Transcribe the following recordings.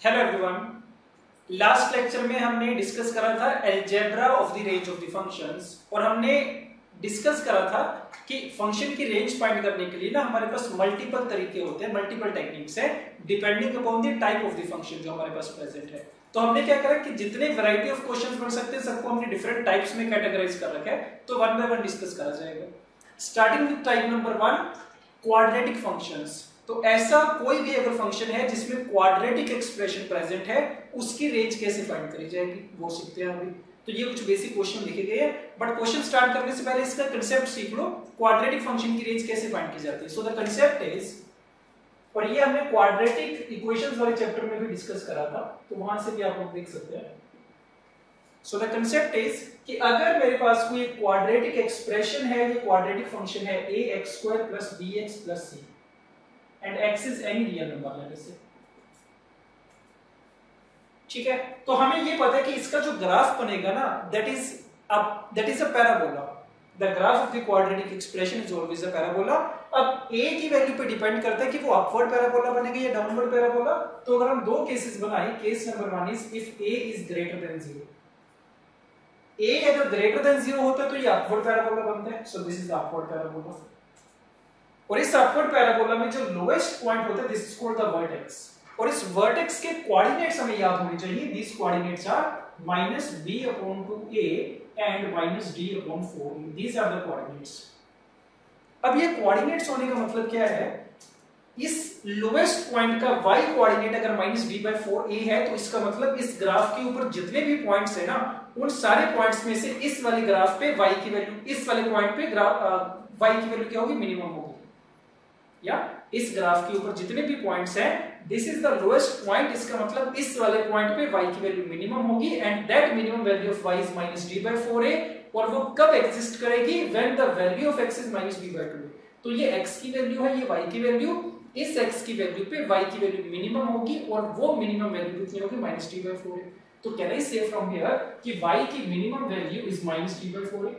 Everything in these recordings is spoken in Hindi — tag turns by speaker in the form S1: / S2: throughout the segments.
S1: Hello everyone. लास्ट लेक्चर में हमने डिस्कस करा था algebra of the range of the functions और हमने डिस्कस करा था कि फंक्शन की रेंज फाइंड करने के लिए ना हमारे पास मल्टीपल तरीके होते हैं, मल्टीपल टेक्निक्स है depending upon the type of the function जो हमारे पास प्रेजेंट है। तो हमने क्या करा कि जितने वैरायटी ऑफ क्वेश्चंस बन सकते हैं सबको हमने डिफरेंट टाइप्स में कैटेगराइज कर रखा है, तो वन बाय वन डिस्कस करा जाएगा। Starting with type number 1, quadratic functions. तो ऐसा कोई भी अगर फंक्शन है जिसमें क्वाड्रेटिक एक्सप्रेशन प्रेजेंट है उसकी रेंज कैसे फाइंड करी जाएगी वो सीखते हैं अभी। तो ये कुछ बेसिक क्वेश्चन लिखे गए हैं, बट क्वेश्चन स्टार्ट करने से पहले इसका कांसेप्ट सीख लो, क्वाड्रेटिक फंक्शन की रेंज कैसे फाइंड की जाती है। सो द कांसेप्ट इज, और ये हमने क्वाड्रेटिक इक्वेशंस वाले चैप्टर में भी डिस्कस करा था, तो वहां से भी आप लोग देख सकते हैं। सो द कांसेप्ट इज कि अगर मेरे पास कोई क्वाड्रेटिक एक्सप्रेशन है, ये क्वाड्रेटिक फंक्शन है ax² + bx + c and x is any real number, late us से, ठीक है। तो हमें ये पता है कि इसका जो ग्राफ बनेगा ना that is a parabola. The graph of the quadratic expression is always a parabola. अब a की वैल्यू पे डिपेंड करता है कि वो अपवर्ड पैराबोला बनेगा या डाउनवर्ड पैराबोला। तो अगर हम दो केसेस बनाए, case number 1 is if a is greater than 0, a अगर ग्रेटर देन 0 होता है तो ये अपवर्ड पैराबोला बनता है। So this is the upward parabola. और इस अपवर्ड पैराबोला में जो लोएस्ट पॉइंट होता है this is called the vertex, और इस वर्टेक्स के कोऑर्डिनेट्स हमें याद होने चाहिए। This coordinates are -b/2a and -d/4a, these are the coordinates. अब ये कोऑर्डिनेट्स होने का मतलब क्या है, इस लोएस्ट पॉइंट का y कोऑर्डिनेट अगर -b/4a है तो इसका मतलब इस ग्राफ के ऊपर जितने भी पॉइंट्स है ना उन सारे पॉइंट्स में से इस वाले ग्राफ पे y की वैल्यू, इस वाले पॉइंट पे y की वैल्यू क्या होगी, मिनिमम होगी। या इस ग्राफ के ऊपर जितने भी पॉइंट्स हैं this is the lowest point, इसका मतलब इस वाले पॉइंट पे y की वैल्यू मिनिमम होगी and that minimum value of y is -d/4a। और वो कब एग्जिस्ट करेगी, when the value of x is -b/2a। तो ये x की वैल्यू है, ये y की वैल्यू, इस x की वैल्यू पे y की वैल्यू मिनिमम होगी और वो मिनिमम वैल्यू कितनी होगी, -d/4a। तो कैन आई से फ्रॉम हियर कि y की मिनिमम वैल्यू इज -d/4a।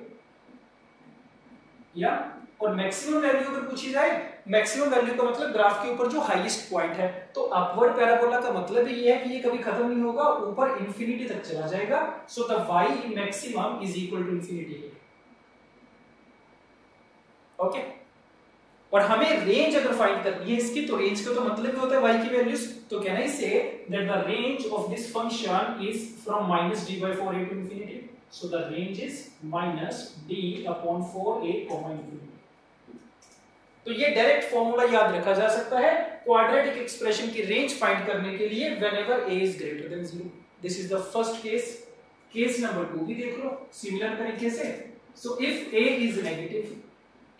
S1: या और मैक्सिमम वैल्यू अगर पूछी जाए, मैक्सिमम वैल्यू का मतलब ग्राफ के ऊपर जो हाईएस्ट पॉइंट है। तो अपवर्ड पैराबोला का मतलब ये है कि ये कभी खत्म नहीं होगा, ऊपर इंफिनिटी तक चला जाएगा। So the y maximum is equal to infinity. Okay, और हमें रेंज अगर फाइंड करनी है इसकी, तो रेंज का तो मतलब ही होता है y की वैल्यूज। तो can I say that the range of this function is from -d/4a to infinity. So the range is -d/4a, infinity. तो ये डायरेक्ट फॉर्मूला याद रखा जा सकता है क्वाड्रेटिक एक्सप्रेशन की रेंज फाइंड करने के लिए whenever a is greater than 0। This is the first case. Case number 2 भी देख लो सिमिलर तरीके से। So if a is negative,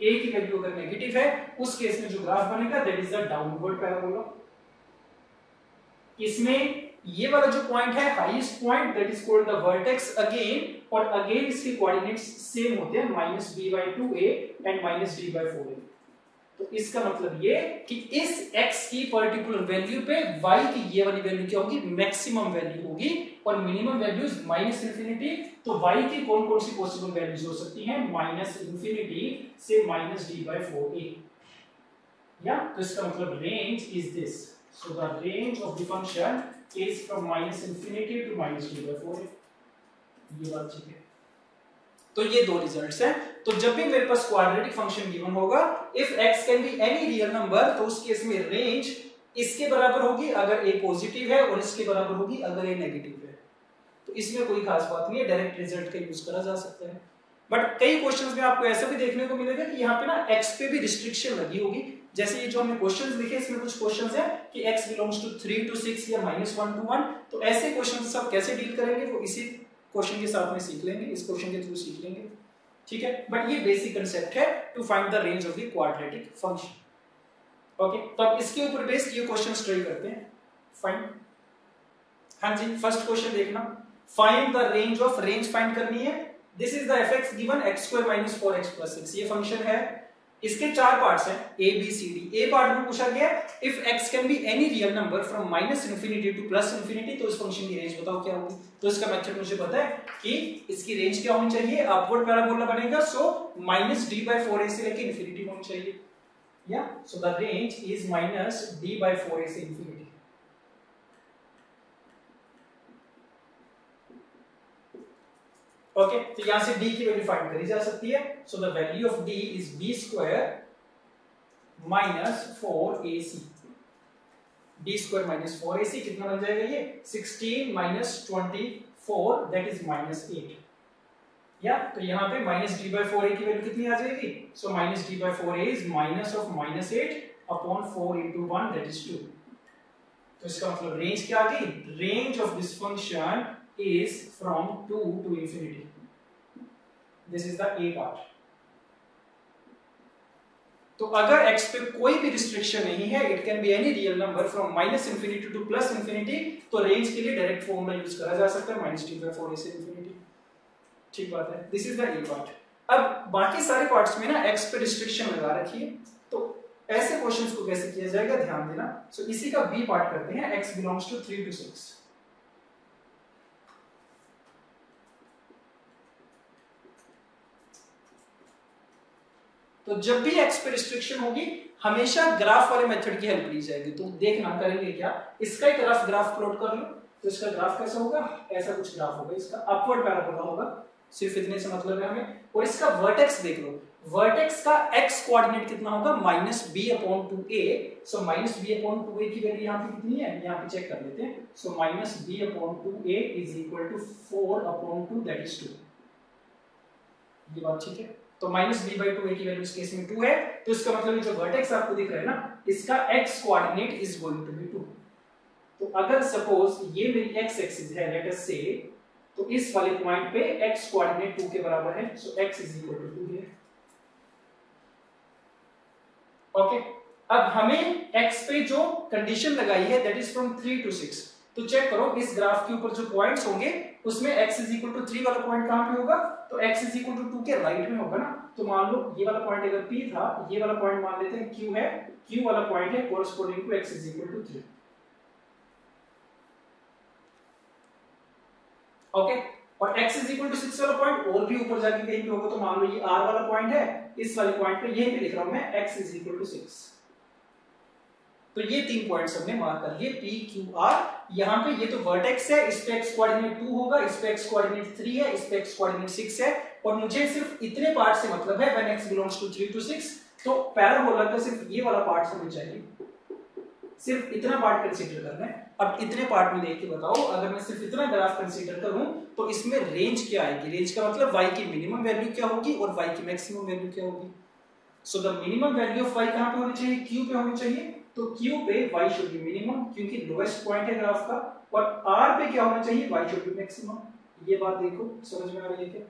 S1: a की वैल्यू अगर नेगेटिव है उस केस में जो ग्राफ बनेगा that is the downward parabola. इसमें ये वाला जो पॉइंट है highest point that is called the vertex again, और अगेन इसके कोऑर्डिनेट्स सेम होते हैं -b/2a एंड -d/4a। तो इसका मतलब ये कि इस x की पर्टिकुलर वैल्यू पे y की ये वाली वैल्यू क्या होगी, मैक्सिमम वैल्यू होगी, और मिनिमम वैल्यू -इंफिनिटी। तो y की कौन कौन सी पॉसिबल वैल्यूज हो सकती हैं, -इंफिनिटी से -d/4a। या तो इसका मतलब range is this. So the range of the function is from -minus infinity to -d/4a। ये बात ठीक है। तो ये दो रिजल्ट्स हैं। तो जब भी मेरे पास क्वाड्रेटिक फंक्शन गिवन होगा, if x can be any real number, तो उस केस में रेंज इसके बराबर होगी अगर a पॉजिटिव है और इसके बराबर होगी अगर a नेगेटिव है। तो इसमें कोई खास बात नहीं है, डायरेक्ट रिजल्ट का यूज करा जा सकता है। बट कई क्वेश्चंस में आपको ऐसा भी देखने को मिलेगा कि यहाँ पे ना x पे भी रिस्ट्रिक्शन लगी होगी। जैसे ये जो हमने क्वेश्चंस लिखे इसमें कुछ क्वेश्चंस हैं कि x बिलोंग्स टू 3 to 6 या -1 to 1। तो ऐसे क्वेश्चंस सब कैसे डील करेंगे वो इसी क्वेश्चन के साथ में सीख लेंगे, इस क्वेश्चन के थ्रू सीख लेंगे, ठीक है। बट ये बेसिक कांसेप्ट है to find the range of the quadratic function. Okay, तो अब इसके ऊपर बेस्ड ये क्वेश्चन ट्राई करते हैं। फाइन, हाँ जी, फर्स्ट क्वेश्चन देखना, find the range of, range find करनी है। This is the fx given x² - 4x + 6। ये फंक्शन है, इसके चार पार्ट्स हैं a b c d। a part में पूछा गया if x can be any real number from -minus infinity to +infinity, तो इस फंक्शन की रेंज बताओ क्या होगी। तो इसका मेथड मुझे पता है कि इसकी रेंज क्या होनी चाहिए, अपवर्ड पैराबोला बनेगा। सो -d/4a से लेके इंफिनिटी होनी चाहिए। या so the range is -d/4a से इंफिनिटी। ओके, तो यहां से d की वैल्यू फाइंड करी जा सकती है। So the value of d is b square minus 4ac। d square minus 4ac कितना बन जाएगा ये? 16 माइनस 24 दैट इज माइनस 8। या तो यहाँ पे माइनस डी बाई 4a की वैल्यू कितनी आ जाएगी? So minus D by 4a is minus of minus 8 upon 4 into 1 that is 2। तो इसका मतलब रेंज क्या आ गई? Range of this function is from 2 to infinity. This is the A part. तो अगर x पे कोई भी रिस्ट्रिक्शन नहीं है, it can be any real number from minus infinity to plus infinity, तो रेंज के लिए डायरेक्ट फॉर्मूला यूज करा जा सकता है माइनस डी बाई 4a से इंफिनिटी। ठीक बात है, this is the A part. अब बाकी सारे पार्ट्स में ना x पे रिस्ट्रिक्शन लगा रखी है, तो ऐसे क्वेश्चंस को कैसे किया जाएगा ध्यान देना। सो इसी का बी पार्ट करते हैं, x बिलोंग्स टू 3 to 6। तो जब भी x पे रिस्ट्रिक्शन होगी हमेशा ग्राफ वाले मेथड की हेल्प ली जाएगी। तो देखना करेंगे क्या, इसका एक रफ ग्राफ प्लॉट कर लो। तो इसका ग्राफ कैसा होगा? ऐसा कुछ ग्राफ होगा, इसका अपवर्ड पैराबोला होगा, सिर्फ इतने से मतलब है हमें। और इसका वर्टेक्स देख लो, वर्टेक्स का x कोऑर्डिनेट कितना होगा? Minus B upon 2a। So minus B upon 2a की वैल्यू यहाँ पे कितनी है? यहाँ पे चेक कर लेते हैं। So minus B upon 2a is equal to 4 upon 2 that is 2। ये बात ठीक है। तो माइनस बी बाई 2a की वैल्यू इस केस में 2 है, तो इसका मतलब जो वर्टेक्स आपको दिख रहा है ना, इसका x coordinate is going to be 2। तो अगर सपोज ये मेरी x एक्सिस है, लेट अस से, तो इस वाले पॉइंट पे x कोऑर्डिनेट 2 के बराबर है। सो x इज इक्वल टू 2 है। ओके, अब हमें x पे जो कंडीशन लगाई है दैट इज फ्रॉम 3 to 6। तो चेक करो इस ग्राफ के ऊपर जो पॉइंट्स होंगे उसमें x इज इक्वल टू 3 वाला पॉइंट कहां पे होगा? तो x इज इक्वल टू 2 के राइट में होगा ना। तो मान लो ये वाला पॉइंट अगर p था, ये वाला पॉइंट मान लेते हैं q है, q वाला पॉइंट है corresponding to x is equal to 3। Okay, और x इज इक्वल टू 6 वाला पॉइंट और भी ऊपर जाके कहीं पे होगा। तो मान लो ये r वाला पॉइंट है, इस वाले पॉइंट पे यहीं पे लिख रहा हूं मैं x इज इक्वल टू 6। तो ये 3 पॉइंट्स हमने मार्क कर लिए p q r। यहाँ पे ये तो वर्टेक्स है, इस पे x कोऑर्डिनेट 2 होगा, इस पे x कोऑर्डिनेट 3 है, इस पे x कोऑर्डिनेट 6 है। और मुझे सिर्फ इतने पार्ट से मतलब है when x belongs to 3 to 6। तो पैराबोला का सिर्फ ये वाला पार्ट हमें चाहिए, सिर्फ इतना पार्ट कंसीडर करना है। अब इतने पार्ट में देख के बताओ, अगर मैं सिर्फ इतना ग्राफ कंसीडर करूं तो इसमें रेंज क्या आएगी? रेंज का मतलब y की मिनिमम वैल्यू क्या होगी और y की मैक्सिमम वैल्यू क्या होगी? So the minimum value of y कहां पे होनी चाहिए? q पे होनी चाहिए। तो q पे y शुड बी मिनिमम क्योंकि लोएस्ट पॉइंट है ग्राफ का, और r पे क्या होना चाहिए? y should be maximum. ये बात देखो, समझ में आ रही है क्या?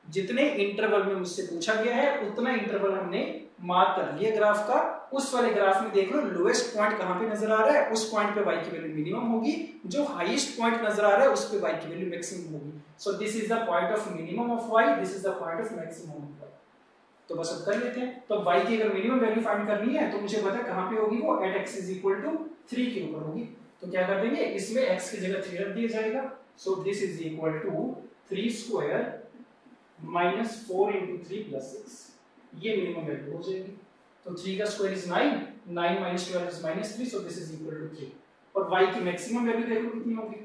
S1: जितने इंटरवल में मुझसे पूछा गया है उतना इंटरवल हमने मार्क कर लिया ग्राफ का। उस वाले ग्राफ में देख लो लोएस्ट पॉइंट कहां पे नजर आ रहा है, उस पॉइंट पे y की वैल्यू मिनिमम होगी, जो हाईएस्ट पॉइंट नजर आ रहा है उस पे y की वैल्यू मैक्सिमम होगी। सो this is the point of minimum of y, this is the point of maximum of y। तो बस अब कर लेते हैं। तो y की अगर मिनिमम वैल्यू फाइंड करनी है तो मुझे पता है कहां पे होगी वो, at x is equal to 3 के ऊपर होगी। तो क्या कर देंगे, इसमें x की जगह 3 रख दिया जाएगा। So this is equal to 3 square minus 4 into 3 plus 6। ये मिनिमम वैल्यू हो जाएगी। तो 3 का square is 9, 9 minus 12 is minus 3। So this is equal to 3। और y की मैक्सिमम वैल्यू देखो कितनी होगी।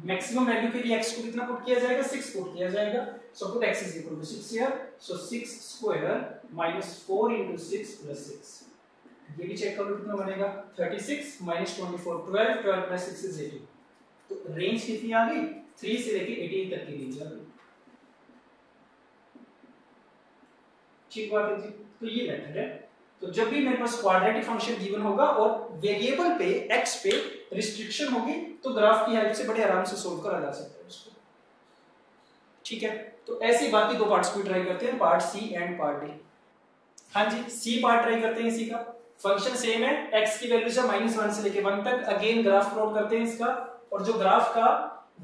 S1: मैक्सिमम वैल्यू के लिए x को कितना पुट किया जाएगा? 6 पुट किया जाएगा। So put x is equal to 6 here. So 6 square minus 4 into 6 plus 6। ये भी चेक करो कितना बनेगा, 36 माइनस 24 12, 12 प्लस 6 इज 18। तो रेंज कितनी आ गई? 3 से लेके 18 तक की रेंज आ गई। ठीक बात है जी। तो ये मेथड है। तो जब भी मेरे पास क्वाड्रेटिक फंक्शन गिवन होगा और वेरिएबल पे x पे रिस्ट्रिक्शन होगी तो ग्राफ की हेल्प से बड़े आराम से सोल्व करा जा सकता है उसको। ठीक है, तो ऐसे बाकी दो पार्ट्स को ट्राई करते हैं, part C and part D. हाँ जी, सी पार्ट ट्राई करते हैं। इसी का फंक्शन सेम है, x की वैल्यू से -1 से लेके 1 तक। अगेन ग्राफ प्लॉट करते हैं इसका, और जो ग्राफ का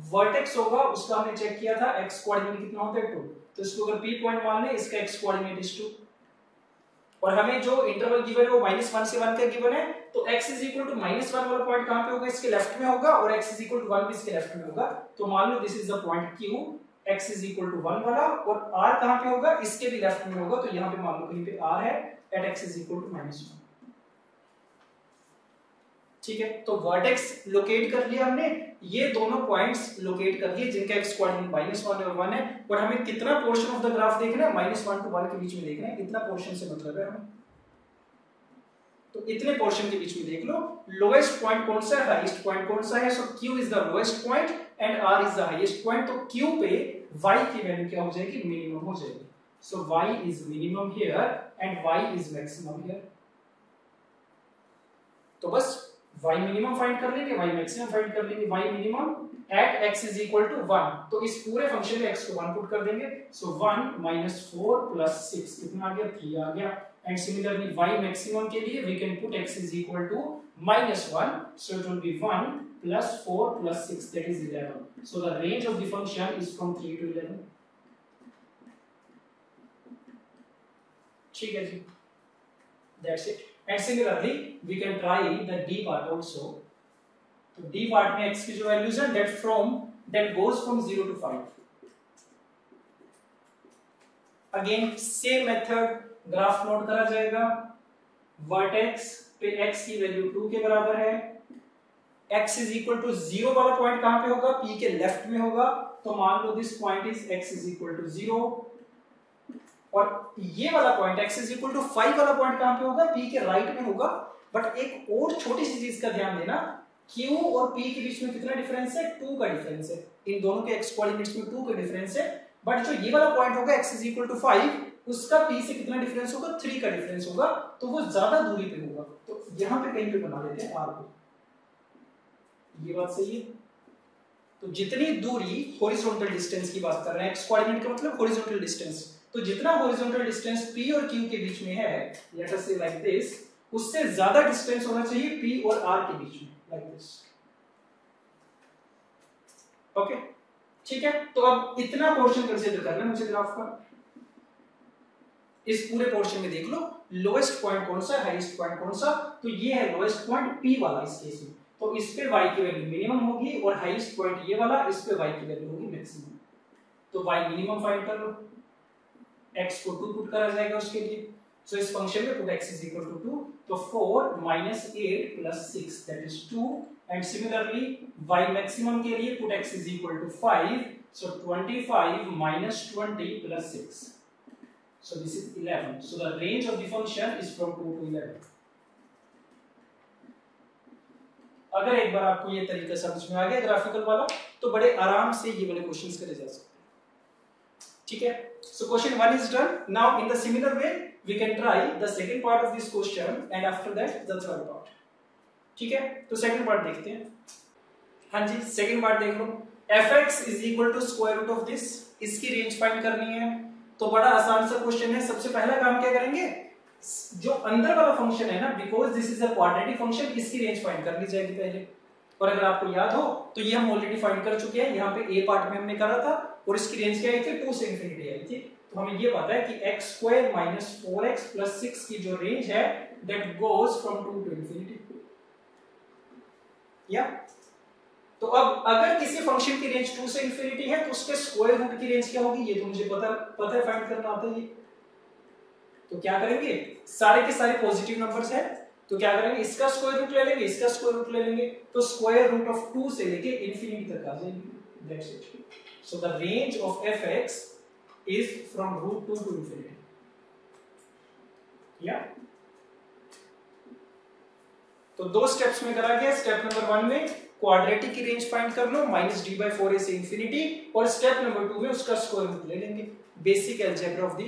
S1: वर्टेक्स होगा उसका हमने चेक किया था, x कोऑर्डिनेट कितना होता है 2। तो इसको अगर p पॉइंट मान ले, इसका x कोऑर्डिनेट इज 2। और हमें जो इंटरवल गिवन है वो -1 से 1 का गिवन है। तो x इज इक्वल टू -1 वाला पॉइंट कहां पे होगा? इसके लेफ्ट में होगा, और x इज इक्वल टू 1 भी इसके लेफ्ट में होगा। तो मान लो this is the point q, x is equal to 1 वाला, और r कहां पे होगा? इसके भी लेफ्ट में होगा। तो यहां पे मान लो कहीं पे r है, at x is equal to -1। ठीक है, तो वर्टेक्स लोकेट कर लिया हमने, ये दोनों पॉइंट्स लोकेट कर लिए जिनका एक्स कोऑर्डिनेट -1 और 1 है, और हमें कितना पोर्शन ऑफ द ग्राफ देखना है, -1 to 1 के बीच में देखना है, इतना पोर्शन से मतलब है हमें। तो इतने पोर्शन के बीच में देख लो लोएस्ट पॉइंट कौन सा है, हाईएस्ट पॉइंट कौन सा है। सो Q is the lowest point and R is the highest point. तो Q पे Y की वैल्यू क्या हो जाएगी, मिनिमम हो जाएगी। सो Y is minimum here and Y is maximum here. तो बस y मिनिमम फाइंड कर लेंगे, y मैक्सिमम फाइंड कर लेंगे। y minimum at x is equal to 1, तो इस पूरे फंक्शन में x को 1 पुट कर देंगे। सो 1 - 4 + 6 कितना आ गया, 3 आ गया। एंड सिमिलरली y मैक्सिमम के लिए we can put x is equal to -1, so it will be 1 + 4 + 6 that is 11। So the range of the function is from 3 to 11। ठीक है जी, that's it. And similarly, we can try the D part also. तो D part में x की जो वैल्यूज है that goes from 0 to 5. Again same method, graph plot करा जाएगा। वर्टेक्स पे x की वैल्यू 2 के बराबर है। x इज इक्वल टू 0 वाला पॉइंट कहां पे होगा, p के लेफ्ट में होगा। तो मान लो this point is x is equal to 0, और ये वाला point x is equal to 5 वाला पॉइंट कहां पे होगा, p के राइट में होगा। बट एक और छोटी सी चीज का ध्यान देना, q और p के बीच में कितना डिफरेंस है, 2 का डिफरेंस है। इन दोनों के x कोऑर्डिनेट्स में 2 का डिफरेंस है। बट जो ये वाला पॉइंट होगा x इज इक्वल टू 5, उसका p से कितना डिफरेंस होगा, 3 का डिफरेंस होगा। तो वो ज्यादा दूरी पे होगा। तो यहां पे कहीं पे बना देते हैं r को। ये बात सही है। तो जितनी दूरी हॉरिजॉन्टल डिस्टेंस की बात कर रहे हैं, x कोऑर्डिनेट का मतलब हॉरिजॉन्टल डिस्टेंस, तो जितना हॉरिजॉन्टल डिस्टेंस p और q के बीच में है, लेट अस से लाइक दिस, उससे ज्यादा डिस्टेंस होना चाहिए p और r के बीच में, लाइक दिस। ओके, ठीक है। तो अब इतना पोर्शन कंसीडर करना है मुझे ग्राफ का। इस पूरे पोर्शन में देख लो लोएस्ट पॉइंट कौन सा है, हाईएस्ट पॉइंट कौन सा। तो ये है लोएस्ट पॉइंट p वाला इस केस में। तो इस पे y की वैल्यू मिनिमम होगी, और हाईएस्ट पॉइंट ये वाला, इस पे y की वैल्यू होगी मैक्सिमम। तो y मिनिमम फाइंड कर लो, x को 2 पुट करा जाएगा उसके लिए। सो इस फंक्शन में put x is equal to 2, तो 4 - 8 + 6 that is 2। And similarly y maximum के लिए put x is equal to 5, so 25 - 20 + 6, so this is 11। So the range of the function is from 2 to 11। अगर एक बार आपको ये तरीका समझ में आ गया ग्राफिकल वाला, तो बड़े आराम से ये वाले क्वेश्चंस करे जा सकते हैं। ठीक है, so question 1 is done. Now in the similar way we can try the second part of this question and after that the third part. ठीक है, तो सेकंड पार्ट देखते हैं। हाँ जी, सेकंड पार्ट देख लो। fx is equal to square root of this, इसकी रेंज फाइंड करनी है। तो बड़ा आसान सा क्वेश्चन है। सबसे पहला काम क्या करेंगे, जो अंदर वाला फंक्शन है ना, because this is a quadratic function, इसकी रेंज फाइंड कर ली जाएगी पहले। और अगर आपको याद हो तो ये हम ऑलरेडी फाइंड कर चुके हैं, यहाँ पे a पार्ट में हमने करा था, और इसकी रेंज क्या आई थी, 2 से इंफिनिटी आई थी। तो हमें ये पता है कि x² - 4x + 6 की जो रेंज है that goes from 2 to infinity। या तो अब अगर किसी फंक्शन की रेंज 2 से इंफिनिटी है तो उसके स्क्वायर रूट की रेंज क्या होगी, ये तो मुझे पता है, फाइंड करना आता है ये। तो क्या करेंगे, सारे के सारे पॉजिटिव नंबर्स हैं, तो क्या करेंगे, इसका स्क्वायर रूट ले लेंगे, इसका स्क्वायर रूट ले लेंगे, तो स्क्वायर रूट ऑफ 2 से लेके इंफिनिटी तक आ जाएंगे। That's it. So the range of fx is from √2 to infinity. Yeah. तो 2 स्टेप्स में करा गया। स्टेप नंबर 1 में क्वाड्रेटिक की रेंज फाइंड कर लो -d/4a से इंफिनिटी, और स्टेप नंबर 2 में उसका स्क्वायर रूट ले लेंगे। Basic algebra of the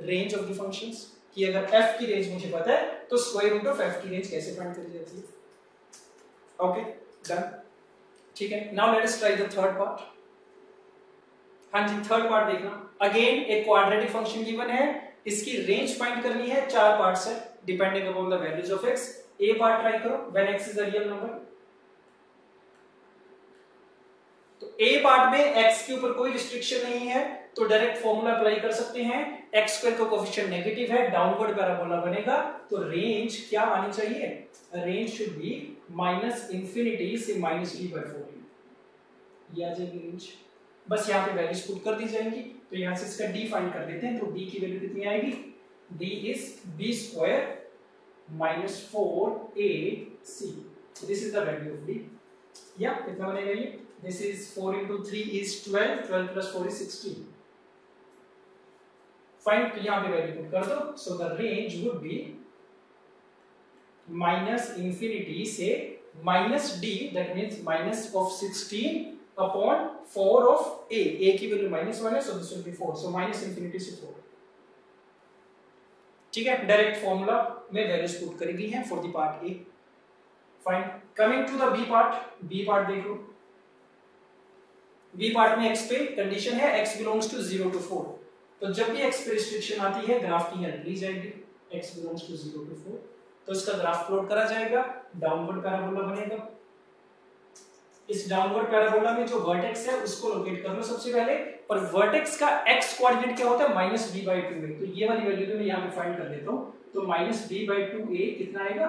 S1: range of the functions, कि अगर f की रेंज मुझे पता है तो स्क्वायर रूट ऑफ f की रेंज कैसे फाइंड करी जाती है। Okay, done. ठीक है, now let us try the third part. हाँ जी, थर्ड पार्ट देखना। अगेन एक क्वाड्रेटिक फंक्शन गिवन है, इसकी रेंज फाइंड करनी है। 4 पार्ट्स है depending upon the values of x। a part try करो, when x is a real number. तो a पार्ट में x के ऊपर कोई रिस्ट्रिक्शन नहीं है, तो डायरेक्ट फॉर्मूला अप्लाई कर सकते हैं। x² का कोएफिशिएंट नेगेटिव है, डाउनवर्ड पैराबोला बनेगा, तो रेंज क्या आनी चाहिए, रेंज शुड बी -∞ से -d/4। ये आ जाएगी रेंज। बस यहाँ पे वैल्यूज पुट कर दी जाएंगी। तो यहाँ से इसका d फाइंड कर देते हैं। तो d की वैल्यू कितनी आएगी, d is b² - 4ac। This is the value of D. या कितना बनेगा ये? This is 4 into 3 is 12, 12 plus 4 is 16। Fine, तो यहाँ पे वैल्यू पुट कर दो। So the range would be minus infinity से minus D, that means minus of 16 upon 4 of a की वैल्यू -1 है, so this will be 4, so minus infinity से 4। ठीक है, डायरेक्ट फॉर्मूला में वैल्यूज पुट करी गई हैं for the part A. Fine, coming to the B part. B part देखो, बी पार्ट में x पे कंडीशन है x बिलोंग्स टू 0 to 4। तो जब भी x पे रिस्ट्रिक्शन आती है ग्राफ की हेल्प ली जाएगी। x बिलोंग्स टू 0 to 4 तो इसका ग्राफ प्लॉट करा जाएगा, डाउनवर्ड पैराबोला बनेगा। इस डाउनवर्ड पैराबोला में जो वर्टेक्स है उसको लोकेट कर लो सबसे पहले, और वर्टेक्स का x कोऑर्डिनेट क्या होता है? -b/2a। तो ये वाली वैल्यू मैं यहां पे फाइंड कर लेता हूं। तो -b/2a कितना आएगा?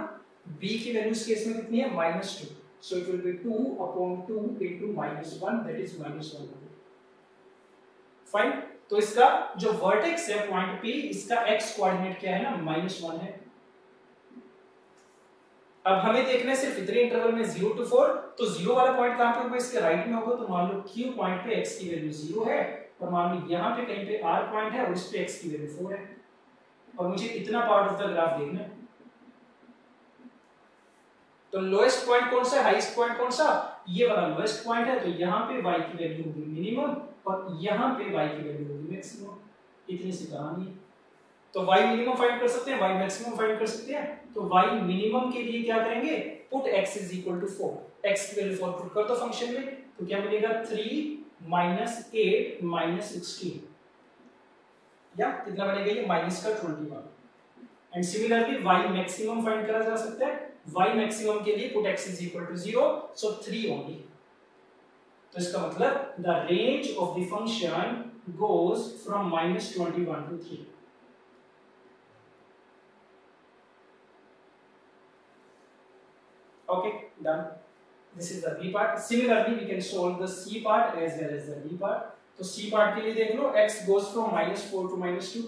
S1: b की वैल्यू इस केस में कितनी है? -2, so it will be 2/2 into -1, that is -1। Fine, तो इसका जो वर्टेक्स है पॉइंट P, इसका x कोऑर्डिनेट क्या है ना? -1 है। अब हमें देखना है सिर्फ इतने इंटरवल में 0 to 4, तो 0 वाला पॉइंट कहां पे होगा? इसके राइट में होगा। तो मान लो Q पॉइंट पे x की वैल्यू 0 है, और मान लो यहां पे कहीं पे R पॉइंट है और इस पे x की वैल्यू 4 है, और मुझे इतना पार्ट ऑफ द ग्राफ देखना है। तो लोएस्ट पॉइंट कौन सा है? हाईएस्ट पॉइंट कौन सा? ये वाला लोएस्ट पॉइंट है। तो यहाँ पे y की वैल्यू होगी मिनिमम, और यहाँ पे y की वैल्यू होगी मैक्सिमम। इतनी सी कहानी है। तो y मिनिमम फाइंड कर सकते हैं, y मैक्सिमम फाइंड कर सकते हैं। तो y मिनिमम के लिए क्या करेंगे? Put x is equal to 4, x की वैल्यू 4 पुट कर दो फंक्शन में। तो क्या मिलेगा? 3 - 8 - 16, या कितना बनेगा ये? -21। And similarly y maximum find करा जा सकता है। y मैक्सिमम के लिए put x is equal to 0, so 3 only. तो इसका मतलब the range of the function goes from -21 to 3। Okay, done. This is the B part. Similarly, we can solve the C part as well as the D part. तो C part के लिए देख लो, x goes from -4 to -2.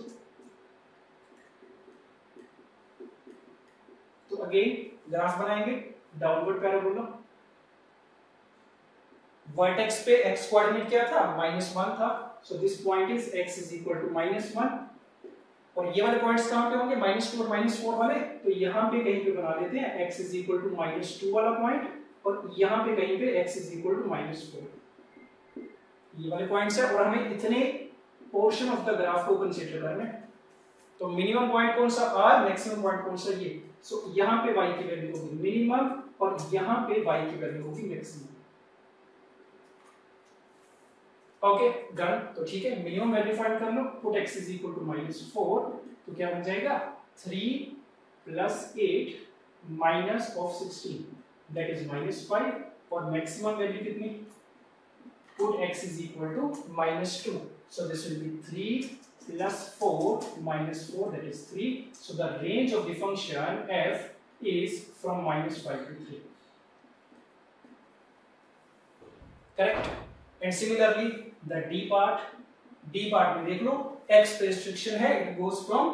S1: तो अगेन ग्राफ बनाएंगे, डाउनवर्ड पैराबोला। वर्टेक्स पे x कोऑर्डिनेट क्या था? -1 था। So this point is x is equal to -1, और ये वाले पॉइंट्स कहां पे होंगे? -2 और -4 वाले। तो यहां पे कहीं पे बना देते हैं x इज इक्वल टू -2 वाला पॉइंट, और यहां पे कहीं पे x इज इक्वल टू -4। ये वाले पॉइंट्स है, और हमें इतने पोर्शन ऑफ द ग्राफ को कंसीडर करना है। तो मिनिमम पॉइंट कौन सा? r, मैक्सिमम पॉइंट कौन सा? ये। सो यहां पे y की वैल्यू होगी मिनिमम, और यहां पे y की वैल्यू होगी मैक्सिमम। Okay, done. तो ठीक है, मिनिमम वैल्यू फाइंड कर लो। Put x is equal to -4, तो क्या बन जाएगा? 3 + 8 माइनस ऑफ 16, दैट इज -5, और मैक्सिमम वैल्यू कितनी? Put x is equal to -2, so this will be 3 + 4 - 4, that is 3। So the range of the function f is from -5 to 3। Correct. And similarly the D part में देख लो, x पे रिस्ट्रिक्शन है, it goes from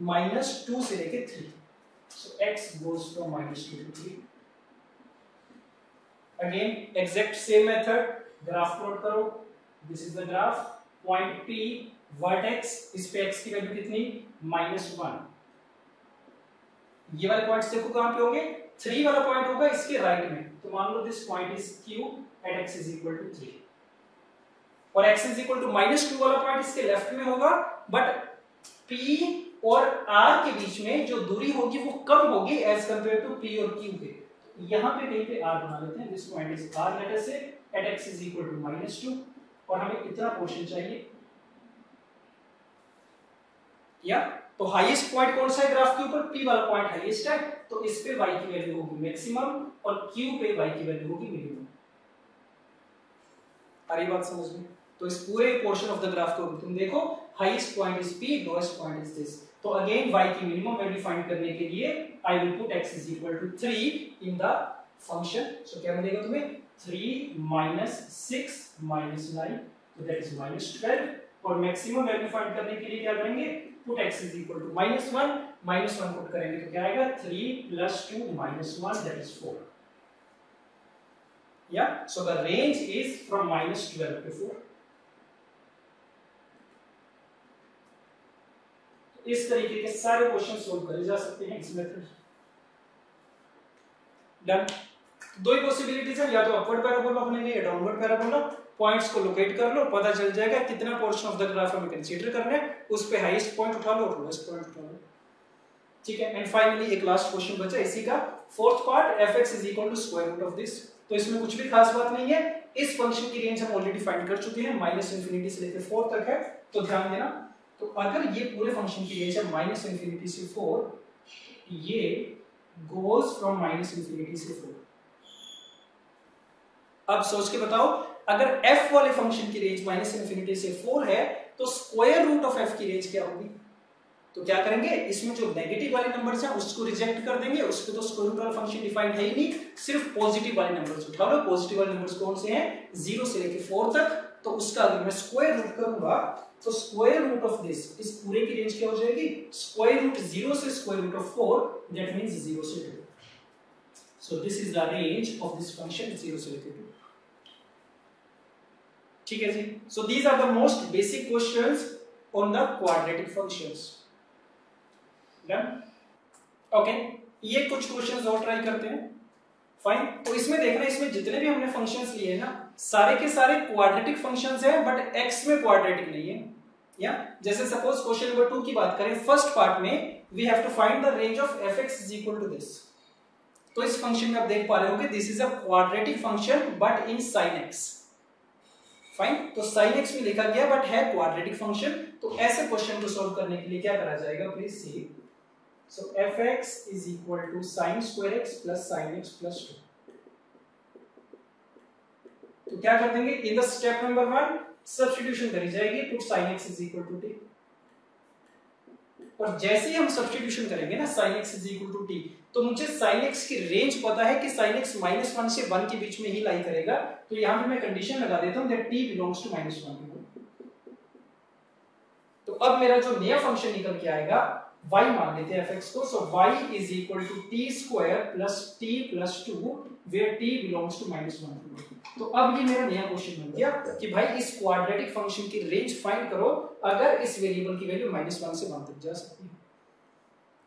S1: -2 से लेके 3, so x goes from -2 to 3। again exact same method, graph plot करो। this is the graph, point P, vertex, इस पे x की वैल्यू कितनी? -1। ये वाले पॉइंट्स देखो कहां पे होंगे? 3 वाला पॉइंट होगा इसके राइट में। तो मान लो this point is Q at x is equal to 3, और x इज इक्वल टू -2 वाला पॉइंट इसके लेफ्ट में होगा। बट P और R के बीच में जो दूरी होगी वो कम होगी एज कंपेयर टू P और Q के। यहां पे कहीं पे R बना लेते हैं। This point is R, let us से at x is equal to -2, और हमें इतना पोर्शन चाहिए। या तो हाईएस्ट पॉइंट कौन सा है ग्राफ के ऊपर? P वाला पॉइंट हाईएस्ट है, तो इस पे y की वैल्यू होगी मैक्सिमम, और Q पे y की वैल्यू होगी मिनिमम। आ रही बात समझ में? तो इस पूरे पोर्शन ऑफ द ग्राफ को तुम देखो, highest point is P, lowest point is this. तो अगेन y की मिनिमम वैल्यू फाइंड करने के लिए I will put x is equal to 3 in the function. So क्या मिलेगा तुम्हें? 3 - 6 - 9, तो दैट इज -12। और मैक्सिमम वैल्यू फाइंड करने के लिए क्या करेंगे? Put x is equal to -1 put करेंगे तो क्या आएगा? 3 + 2 - 1, दैट इज 4। या so the range is from -12 to 4. इस तरीके के सारे क्वेश्चन सोल्व करे जा सकते हैं इस मेथड. डन. दो ही पॉसिबिलिटीज है, या तो अपवर्ड पैराबोला बनेगा या डाउनवर्ड पैराबोला. पॉइंट्स को लोकेट कर लो, पता चल जाएगा कितना पोर्शन ऑफ द ग्राफ हमें कंसीडर करना है, उस पे हाईएस्ट पॉइंट उठा लो और लोएस्ट पॉइंट उठा लो. ठीक है. एंड फाइनली एक लास्ट क्वेश्चन बचा इसी का, fourth part, fx is equal to square root of this. तो इसमें कुछ भी खास बात नहीं है. इस फंक्शन की रेंज हम ऑलरेडी फाइंड कर चुके हैं, -∞ से लेकर 4 तक है. तो ध्यान देना, तो अगर ये पूरे फंक्शन की रेंज है -∞ से 4, ये गोज फ्रॉम -∞ से 4. अब सोच के बताओ, अगर f वाले फंक्शन की रेंज -∞ से 4 है तो स्क्वायर रूट ऑफ f की रेंज क्या होगी? तो क्या करेंगे, इसमें जो नेगेटिव वाले नंबर्स हैं उसको रिजेक्ट कर देंगे, उसको तो स्क्वायर रूट वाला फंक्शन डिफाइंड है ही नहीं, सिर्फ पॉजिटिव वाले नंबर्स उठा लो. पॉजिटिव वाले नंबर्स कौन से हैं? 0 से लेकर 4 तक. तो उसका अगर मैं स्क्वायर रूट करूंगा तो स्क्वायर रूट ऑफ दिस, इस पूरे की रेंज क्या हो जाएगी? स्क्वायर रूट 0 से square root of 4, that means 0 से 2. So this is the range of this function 0 से लेकर 2. ठीक है जी. So these are the most basic questions on the quadratic functions. Done. Okay, ये कुछ क्वेश्चंस और ट्राई करते हैं. फाइन. तो इसमें देखना, इसमें जितने भी हमने फंक्शंस लिए हैं ना, सारे के सारे क्वाड्रेटिक फंक्शंस हैं, बट x में क्वाड्रेटिक नहीं है. या जैसे सपोज क्वेश्चन नंबर 2 की बात करें, फर्स्ट पार्ट में we have to find the range of fx is equal to this. तो इस फंक्शन में आप देख पा रहे होगे, this is a quadratic function but in sin x. Fine. तो sin x में लिखा गया बट है क्वाड्रेटिक फंक्शन. तो ऐसे क्वेश्चन को सॉल्व करने के लिए क्या करा जाएगा, please see. So fx is equal to sin square x plus sin x plus 2. तो क्या कर देंगे, इन द स्टेप नंबर 1 सब्स्टिट्यूशन करी जाएगी, put sin x is equal to t. और जैसे ही हम सब्स्टिट्यूशन करेंगे ना sin x is equal to t, तो मुझे sin x की रेंज पता है कि sin x -1 से 1 के बीच में ही लाई करेगा. तो यहां पे मैं कंडीशन लगा देता हूं that t belongs to -1. तो अब मेरा जो नया फंक्शन निकल के आएगा, y मान लेते हैं fx को. सो y is equal to t square plus t plus 2 where t belongs to -1. तो अब ये मेरा नया क्वेश्चन बन गया कि भाई इस क्वाड्रेटिक फंक्शन की रेंज फाइंड करो अगर इस वेरिएबल की वैल्यू -1 से 1 तक जा सकती है.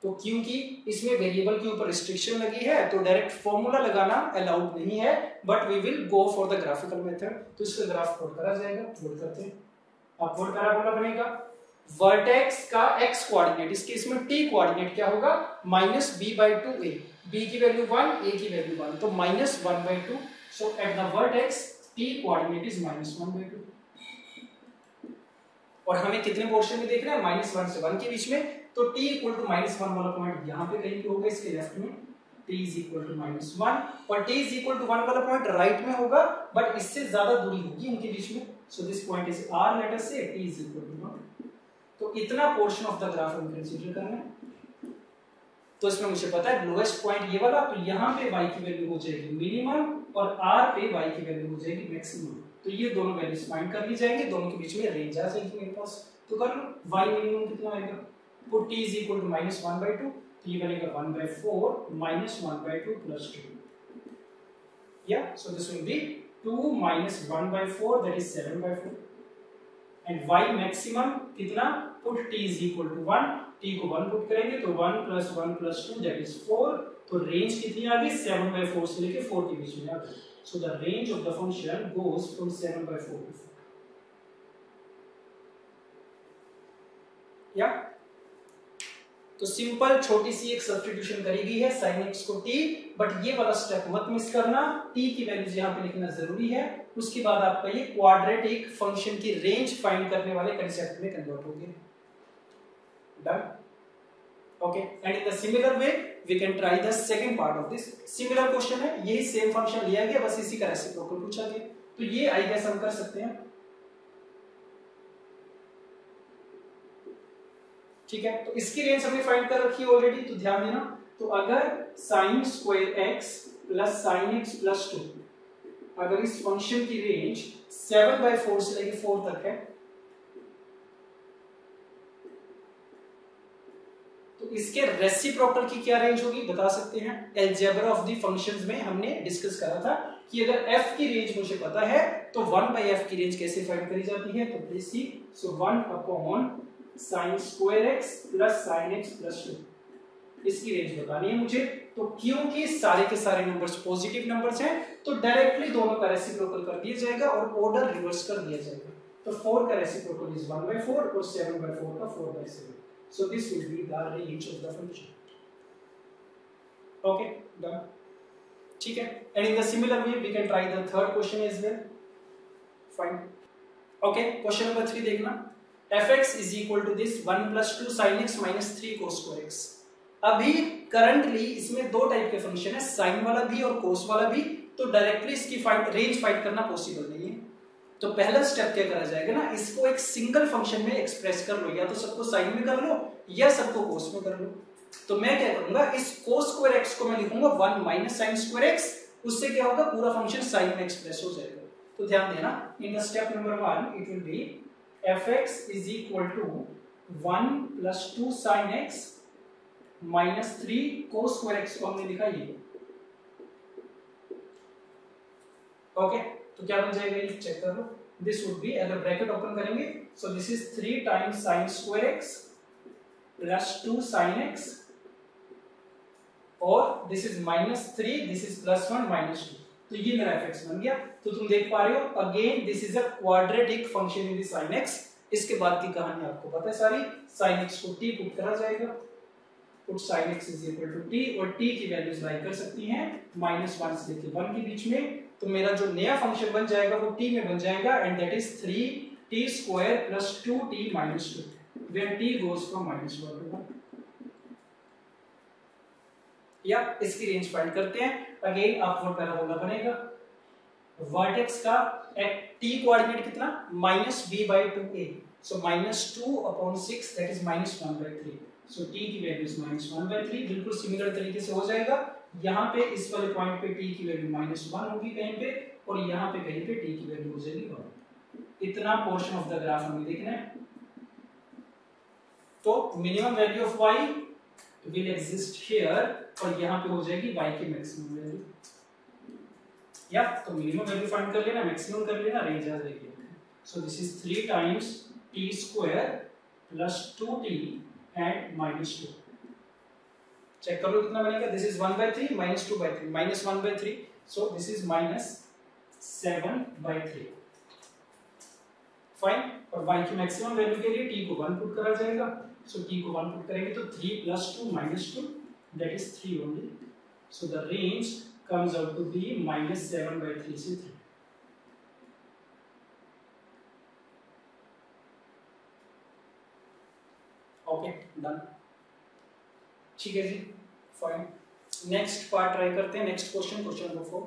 S1: तो क्योंकि इसमें वेरिएबल के ऊपर रिस्ट्रिक्शन लगी है तो डायरेक्ट फॉर्मूला लगाना अलाउड नहीं है, but we will go for the graphical method. तो इसका ग्राफ प्लॉट करा जाएगा. प्लॉट करते हैं. अपवर्ड पैराबोला बनेगा. वर्टेक्स का x कोऑर्डिनेट, इसके इसमें t कोऑर्डिनेट क्या होगा, -b/2a. b की वैल्यू 1, a की वैल्यू 1, तो -1/2. So at the vertex t coordinate is -1/2. और हमें कितने पोर्शन में देखना है, -1 से 1 के बीच में. तो t इक्वल टू -1 वाला पॉइंट यहां पे कहीं पे होगा, इसके लेफ्ट में. t इज इक्वल टू -1 और t इज इक्वल टू 1 वाला पॉइंट राइट में होगा, बट इससे ज्यादा दूरी होगी इनके बीच में. सो this point is r, let us से t इज इक्वल टू 1. तो इतना पोर्शन ऑफ द ग्राफ हम कंसीडर करना है. तो इसमें मुझे पता है लोएस्ट पॉइंट ये वाला, तो यहां पे y की वैल्यू हो जाएगी मिनिमम और r पे y की वैल्यू हो जाएगी मैक्सिमम. तो ये दोनों वैल्यूज फाइंड कर ली जाएंगे, दोनों के बीच में रेंज आ जाएगी मेरे पास. तो कर लो, y मिनिमम कितना आएगा, put t is equal to -1/2. तो ये बनेगा 1/4 -1/2 प्लस 2. या so this will be 2 - 1/4, that is 7/4. And y maximum कितना, put t is equal to 1. t को 1 पुट करेंगे तो 1 + 1 + 2 दैट इज 4. तो रेंज कितनी आ गई, 7/4 से लेके 4 के बीच में आ गई. सो the range of the function goes from 7/4 to 4. या तो सिंपल छोटी सी एक सब्स्टिट्यूशन करी गई है, sin x को t, बट ये वाला स्टेप मत मिस करना. t की वैल्यूज यहां पे लिखना जरूरी है. उसके बाद आपका ये क्वाड्रेटिक फंक्शन की रेंज फाइंड करने वाले कांसेप्ट में कन्वर्ट हो गया. Done. Okay, and in the similar way we can try the second part of this. Similar question है, यही सेम फंक्शन लिया गया, बस इसी का रेसिप्रोकल पूछा गया. तो ये आई गेस हम कर सकते हैं. ठीक है, तो इसकी रेंज हमने फाइंड कर रखी है ऑलरेडी. तो ध्यान देना, तो अगर sin square x plus sin x plus 2, अगर इस फंक्शन की रेंज 7/4 से लेकर 4 तक है, तो इसके रेसिप्रोकल की क्या रेंज होगी बता सकते हैं? अलजेब्रा ऑफ द फंक्शंस में हमने डिस्कस करा था कि अगर f की रेंज मुझे पता है तो 1/f की रेंज कैसे फाइंड करी जाती है? तो please see, so 1/sin square x plus sin x plus 2 इसकी रेंज बतानी है मुझे। तो क्योंकि सारे के सारे नंबर्स पॉजिटिव नंबर्स हैं तो डायरेक्टली दोनों का रेसिप्रोकल कर दिया जाएगा और ऑर्डर रिवर्स कर दिया जाएगा। तो 4 का रेसिप्रोकल इज 1/4 और 7/4 का 4/7। So this will be the range of the function. Okay, done. ठीक है. And in the similar way, we can try the third question as well. Fine. Okay, question number 3 देखना. fx is equal to this 1 plus 2 sin x minus 3 cos square x. अभी करंटली इसमें दो टाइप के फंक्शन है, साइन वाला भी और कोस वाला भी, तो डायरेक्टली इसकी रेंज फाइंड करना पॉसिबल नहीं है। तो पहला स्टेप क्या करा जाएगा ना, इसको एक सिंगल फंक्शन में एक्सप्रेस कर लो, या तो सबको साइन में कर लो या सबको कोस में कर लो। तो मैं क्या करूंगा, इस कोस स्क्वायर एक्स को मैं लिखूंगा 1 माइनस साइन स्क्वायर एक्स, उससे क्या होगा पूरा फंक्शन साइन में एक्सप्रेस हो जाएगा। तो ध्यान देना, in the step number 1 it will be fx is equal to 1 plus 2 sine x minus 3 cos square x को हमने लिखा ये। ओके, तो क्या बन जाएगा ये चेक कर लो। दिस वुड बी, अगर ब्रैकेट ओपन करेंगे, so this is 3 times sine square x plus 2 sine x और this is minus 3, this is plus 1 minus 2। तो ये मेरा fx बन गया। तो तुम देख पा रहे हो, again this is a quadratic function in the sin x। इसके बाद की कहानी आपको पता है सारी। sin x को t पुट करा जाएगा, put sin x is equal to t, और t की वैल्यूज लाई कर सकती हैं -1 से लेकर 1 के बीच में। तो मेरा जो नया फंक्शन बन जाएगा वो t में बन जाएगा, and that is 3t square plus 2t minus 2 when t goes from -1 to 1। या इसकी रेंज फाइंड करते हैं। अगेन अपवर्ड पैराबोला बनेगा, वर्टेक्स का t कोऑर्डिनेट कितना -b/2a, so -2/6 that is -1/3। So t की वैल्यू इज -1/3। बिल्कुल सिमिलर तरीके से हो जाएगा। यहाँ पे इस वाले पॉइंट पे t की वैल्यू -1 होगी कहीं पे, और यहाँ पे कहीं पे t की वैल्यू हो जाएगी 1। इतना पोर्शन ऑफ द ग्राफ हमें देखना है। तो minimum value of y will exist here, और यहाँ पे हो जाएगी y की मैक्सिमम वैल्यू। या तो मिनिमम वैल्यू फाइंड कर लेना, मैक्सिमम कर लेना, रेंज आ जाएगी। So this is 3 times t square plus 2t and -2। Check कर लो कितना बनेगा। This is 1/3 -2/3 -1/3, so this is -7/3। Fine. और y की मैक्सिमम वैल्यू के लिए t को 1 पुट करा जाएगा। सो t को 1 पुट करेंगे तो 3 + 2 -2 that is 3 only. So the range comes out to be -7/3 से 3। Okay, done. ठीक है जी, फाइन। नेक्स्ट पार्ट ट्राई करते हैं। Next question, question number 4।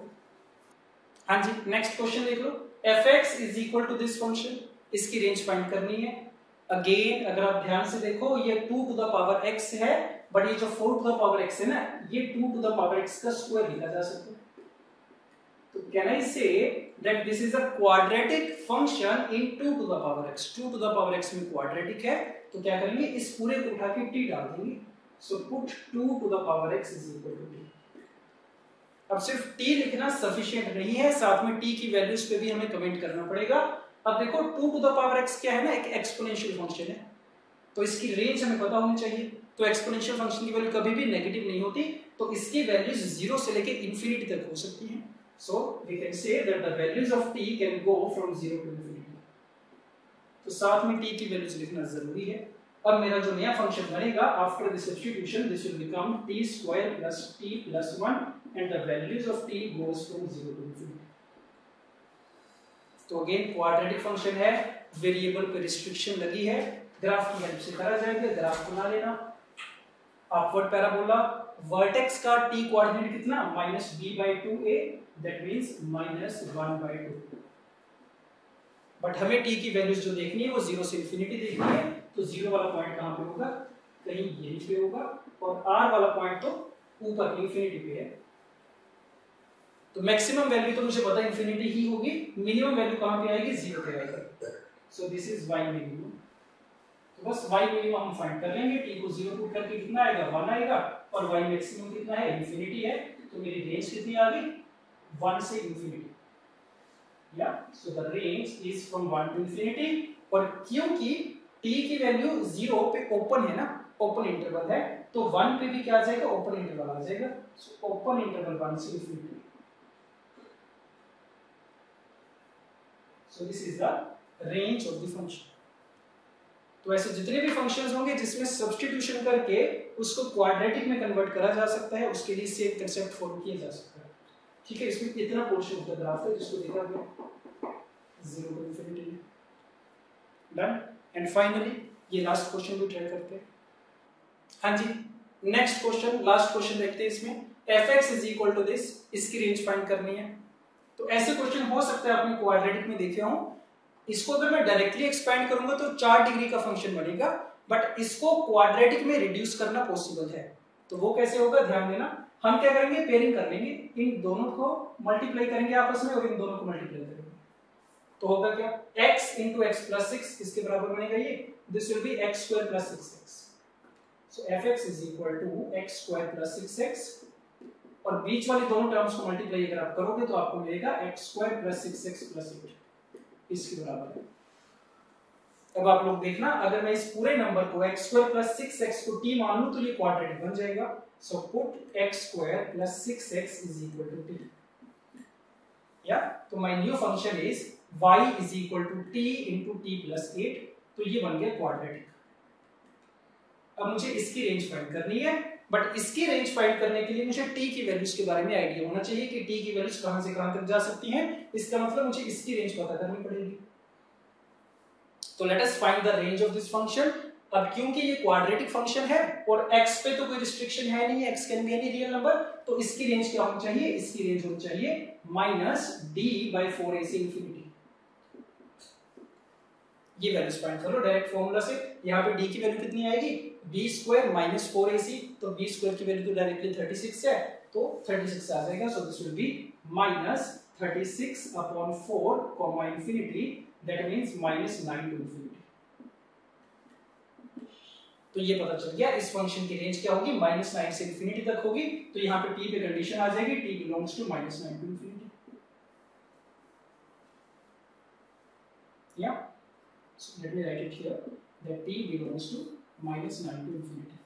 S1: हाँ जी, नेक्स्ट क्वेश्चन देख लो। fx is equal to this function, इसकी रेंज फाइंड करनी है। अगेन अगर आप ध्यान से देखो, ये 2 टू द पावर x है, बट ये जो 4 टू द पावर x है ना, ये 2 टू द पावर x का स्क्वायर लिखा जा सकता है। तो can I say that this is a quadratic function in 2 to the power x। 2 to the power x में क्वाड्रेटिक है, तो क्या करेंगे, इस पूरे को उठा के t डाल देंगे। So put 2 to the power x is equal to t। अब सिर्फ t लिखना सफिशिएंट नहीं है, साथ में t की वैल्यूज पे भी हमें कमेंट करना पड़ेगा। अब देखो 2 टू द पावर x क्या है ना, एक एक्सपोनेंशियल फंक्शन है, तो इसकी रेंज हमें पता होनी चाहिए। तो एक्सपोनेंशियल फंक्शन की वैल्यू कभी भी नेगेटिव नहीं होती, तो इसकी वैल्यूज 0 से लेके इंफिनिटी तक हो सकती हैं। So we can say that the values of t can go from 0 to infinity. तो साथ में t की वैल्यूज लिखना जरूरी है। अब मेरा जो नया फंक्शन बनेगा after this substitution, this will become t square plus t plus 1 and the values of t goes from 0 to infinity. तो अगेन क्वाड्रेटिक फंक्शन है, वेरिएबल पे रिस्ट्रिक्शन लगी है, ग्राफ की हेल्प से करा जाएगा। ग्राफ बना लेना, अपवर्ड पैराबोला, वर्टेक्स का t कोऑर्डिनेट कितना -b/2a, दैट मींस -1/2। बट हमें t की वैल्यूज जो देखनी है वो 0 से इंफिनिटी देखनी है। तो 0 वाला पॉइंट कहां पे होगा, कहीं यहीं पे होगा, और r वाला पॉइंट तो ऊपर इंफिनिटी पे है। तो मैक्सिमम वैल्यू तो मुझे पता है इंफिनिटी ही होगी, मिनिमम वैल्यू कहां पे आएगी, 0 पे आएगी। सो दिस इज y मिनिमम। तो बस y मिनिमम हम फाइंड कर लेंगे, t को 0 पुट करके कितना आएगा 1 आएगा, और y मैक्सिमम कितना है इंफिनिटी है, तो मेरी रेंज कितनी आ गई 1 से इंफिनिटी, या so the range is from 1 to infinity. और क्योंकि t की वैल्यू 0 पे ओपन है ना, ओपन इंटरवल है, तो 1 पे भी क्या आ जाएगा ओपन इंटरवल आ जाएगा, सो ओपन इंटरवल 1 से infinity. So this is the range of the function. तो ऐसे जितने भी फंक्शंस होंगे जिसमें सब्स्टिट्यूशन करके उसको क्वाड्रेटिक में कन्वर्ट करा जा सकता है, उसके लिए सेम कांसेप्ट फॉलो किया जा सकता है। ठीक है, इसमें इतना पोर्शन ऑफ द ग्राफ है जिसको देखा गया 0 to infinity. Done. And finally ये लास्ट क्वेश्चन भी ट्राई करते हैं। हाँ जी, नेक्स्ट क्वेश्चन, लास्ट क्वेश्चन देखते हैं। इसमें fx is equal to this, इसकी रेंज फाइंड करनी है। तो ऐसे क्वेश्चन हो सकता है आपने क्वाड्रेटिक में देखे हो। इसको अगर मैं डायरेक्टली एक्सपेंड करूंगा तो 4 डिग्री का फंक्शन बनेगा, बट इसको क्वाड्रेटिक में रिड्यूस करना पॉसिबल है। तो वो कैसे होगा ध्यान देना। हम क्या करेंगे, पेयरिंग कर लेंगे, इन दोनों को मल्टीप्लाई करेंगे आपस में और इन दोनों को मल्टीप्लाई करेंगे। तो होगा क्या x into x plus 6 इसके बराबर बनेगा ये, this will B x square plus 6x। So fx is equal to x square plus 6x, और बीच वाली दोनों टर्म्स को मल्टीप्लाई अगर आप करोगे तो आपको मिलेगा x square plus 6x plus 8, इसके बराबर है। अब आप लोग देखना, अगर मैं इस पूरे नंबर को x square plus 6x को t मान लूं तो ये क्वाड्रेटिक बन जाएगा। So put x square plus 6x is equal to t, या तो my new function is y is equal to t into t plus 8, तो ये बन गया क्वाड्रेटिक। अब मुझे इसकी रेंज फाइंड करनी है, बट इसकी रेंज फाइंड करने के लिए मुझे t की वैल्यूज के बारे में आइडिया होना चाहिए कि t की वैल्यूज कहां से कहां तक जा सकती हैं। इसका मतलब मुझे इसकी रेंज पता करनी पड़ेगी। तो let us find the range of this function. अब क्योंकि ये क्वाड्रेटिक फंक्शन है और x पे तो कोई रिस्ट्रिक्शन है नहीं, x can be any real number, तो इसकी रेंज क्या होनी चाहिए, इसकी रेंज होनी चाहिए -d/4a से इंफिनिटी। ये वैल्यूज फाइंड करो डायरेक्ट फार्मूला से। यहाँ पे d की वैल्यू कितनी आएगी, b स्क्वायर माइनस 4ac, तो b स्क्वायर की वैल्यू तो डायरेक्टली 36 है, तो 36 आ जाएगा। So this will be -36/4 comma infinity, that means -9 to infinity. तो ये पता चल गया इस फंक्शन की रेंज क्या होगी, -9 से इंफिनिटी तक होगी। तो यहाँ पे t पे कंडीशन आ जाएगी, t belongs to -9 to infinity. या so let me write it here that t belongs to -9 to infinity।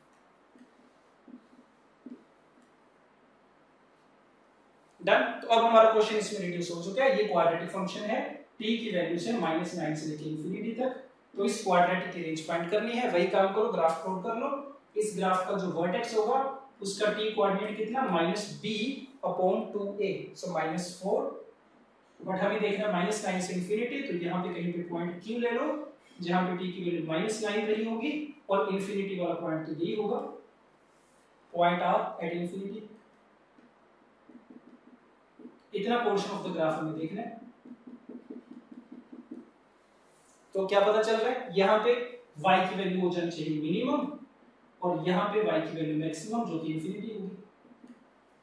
S1: Done. तो अब हमारा क्वेश्चन इसमें रिड्यूस हो चुका है। ये क्वाड्रेटिक फंक्शन है, t की वैल्यू से -9 से लेकर इंफिनिटी तक। तो इस क्वाड्रेटिक की रेंज फाइंड करनी है। वही काम करो, ग्राफ प्लॉट कर लो। इस ग्राफ का जो वर्टेक्स होगा उसका t कोऑर्डिनेट कितना -b/2a, सो -4, बट हमें देखना -9 से इंफिनिटी, तो यहाँ पे कहीं पे पॉइंट q ले लो जहां पे t की वैल्यू -9 रही होगी, और इंफिनिटी वाला पॉइंट तो यही होगा, पॉइंट r एट इंफिनिटी। इतना पोर्शन ऑफ द ग्राफ हमें देखना है। तो क्या पता चल रहा है, यहाँ पे y की वैल्यू हो जानी चाहिए मिनिमम, और यहाँ पे y की वैल्यू मैक्सिमम जो कि इंफिनिटी होगी।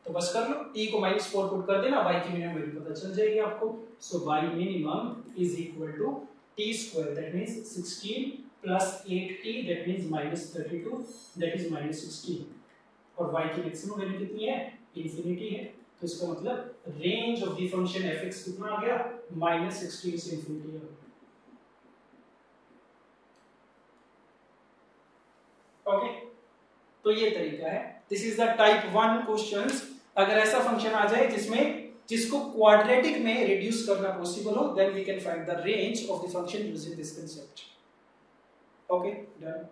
S1: तो बस कर लो, t को -4 पुट कर देना, y की मिनिमम वैल्यू पता चल जाएगी आपको। So y minimum is equal to t square, that means 16 plus 8t, that means -32, that is -16, और y की मैक्सिमम वैल्यू कितनी है, इंफिनिटी है। तो इसका मतलब range of the function fx कितना आ गया, -16 से इंफिनिटी है। ओके, तो ये तरीका है। This is the type 1 questions. अगर ऐसा फंक्शन आ जाए जिसको क्वाड्रेटिक में रिड्यूस करना पॉसिबल हो, then we can find the range of the function using this concept. Okay, done.